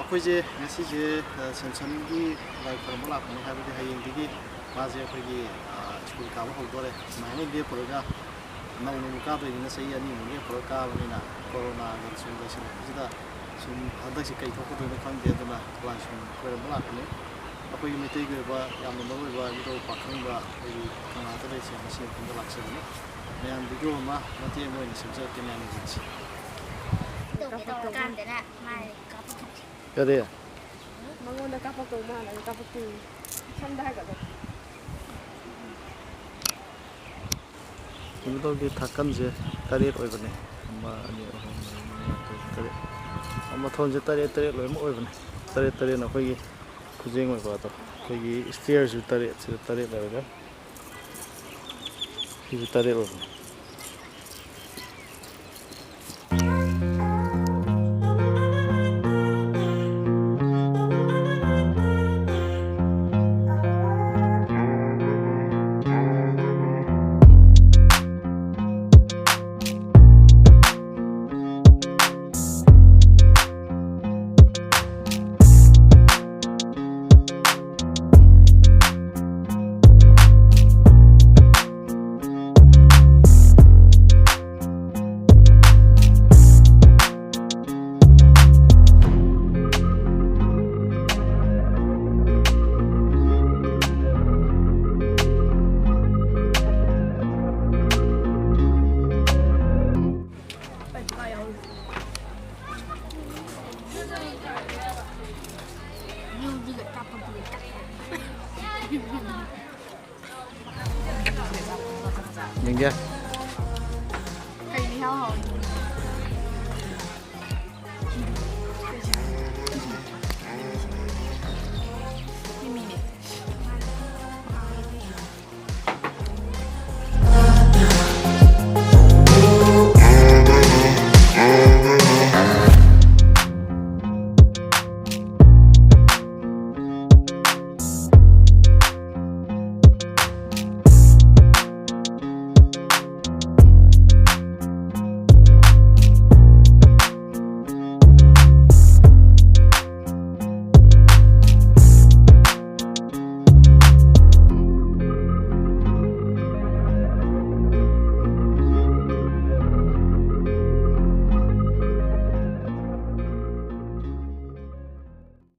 ꯑꯩꯈꯣꯏꯁꯦ ꯉꯁꯤꯁꯦ ꯁꯦꯝꯁꯟꯒꯤ ꯂꯥꯏ ꯈꯨꯔꯨꯝꯕ ꯂꯥꯛꯄꯅꯤ ꯍꯥꯏꯕꯗꯤ ꯍꯌꯦꯡꯗꯒꯤ ꯃꯥꯁꯦ ꯑꯩꯈꯣꯏꯒꯤ ꯁ꯭ꯀꯨꯜ ꯀꯥꯕ ꯍꯧꯗꯣꯔꯦ ꯁꯨꯃꯥꯏꯅ ꯂꯦꯞꯄꯨꯔꯒ ꯅꯧꯅ ꯀꯥꯗꯣꯏꯅꯤꯅ ꯆꯍꯤ ꯑꯅꯤꯃꯨꯛ ꯂꯦꯞꯄꯨꯔꯒ ꯀꯥꯕꯅꯤꯅ ꯀꯣꯔꯣꯅꯥꯒ ꯁꯨꯝ ꯂꯩꯁꯤꯜꯂꯛꯄꯁꯤꯗ ꯁꯨꯝ ꯍꯟꯗꯛꯁꯦ ꯀꯩ ꯊꯣꯛꯀꯗꯣꯏꯅꯣ ꯈꯪꯗꯦ ꯑꯗꯨꯅ ꯂꯥꯏ ꯁꯨꯝ ꯈꯣꯏꯔꯝꯕ ꯂꯥꯛꯄꯅꯤ ꯑꯩꯈꯣꯏꯒꯤ ꯃꯩꯇꯩꯒꯤ ꯑꯣꯏꯕ ꯌꯥꯝꯅ ꯃꯔꯨꯑꯣꯏꯕ ꯏꯙꯧ ꯄꯥꯈꯪꯕ ꯑꯩꯈꯣꯏꯒꯤ ꯀꯪꯂꯥꯗ ꯂꯩꯔꯤꯁꯦ ꯉꯁꯤ ꯃꯐꯝꯗ ꯂꯥꯛꯆꯕꯅꯤ ꯃꯌꯥꯝ ꯚꯤꯗꯤꯑꯣ ꯑꯃ ꯃꯇꯦꯛ ꯑꯃ ꯑꯣꯏꯅ ꯁꯦꯝꯖꯔꯛꯀꯦ ꯃꯌꯥꯝ ꯌꯦꯡꯁꯤ ꯀꯔꯤ ꯃꯉꯣꯟꯗ ꯀꯥꯞꯄꯛꯇꯧ ꯃꯥꯜꯂꯒ ꯀꯥꯞꯄꯛꯇꯦ ꯁꯝꯗ ꯍꯥꯏꯒꯠꯂꯣ ꯀꯩꯅꯣꯇꯧꯗꯤ ꯊꯥꯀꯟꯁꯦ 8 ꯑꯣꯏꯕꯅꯦ 1 2 3 4 5 6 7 8 ꯃꯊꯣꯟꯁꯦ 8 ꯂꯣꯏꯅꯃꯛ ꯑꯣꯏꯕꯅꯦ 8 ꯑꯩꯈꯣꯏꯒꯤ ꯈꯨꯖꯦꯡ ꯑꯣꯏꯕ ꯑꯗꯣ ꯑꯩꯈꯣꯏꯒꯤ ꯁ꯭ꯇꯤꯌꯔꯁꯨ 8 ꯁꯤꯗ 8 ꯂꯩꯔꯒ ꯁꯤꯁꯨ 8 ꯑꯣꯏꯕꯅꯦ Nhìn kia. Cây đi hao hồn.